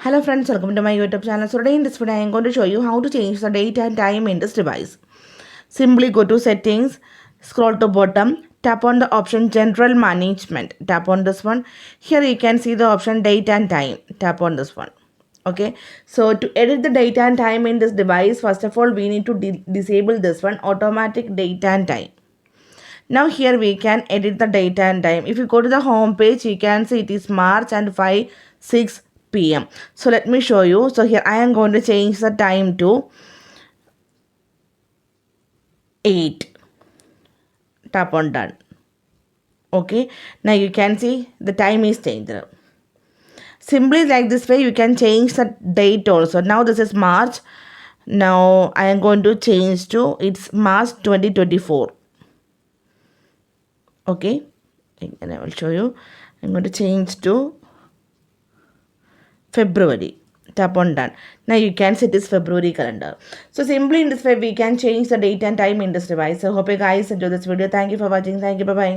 Hello friends, welcome to my YouTube channel. So today in this video I am going to show you how to change the date and time in this device. Simply go to settings, scroll to bottom, tap on the option general management, tap on this one. Here you can see the option date and time, tap on this one. Okay, so to edit the date and time in this device, first of all we need to disable this one, automatic date and time. Now here we can edit the date and time. If you go to the home page, you can see it is March and 5:06 p.m. So let me show you. So here I am going to change the time to 8. Tap on done. Okay, now you can see the time is changed. Simply like this way you can change the date also. Now this is March. Now I am going to change to it's March 2024. Okay, and I will show you. I'm going to change to February. Tap on done. Now you can set this February calendar. So simply in this way we can change the date and time in this device. So hope you guys enjoy this video. Thank you for watching. Thank you. Bye bye.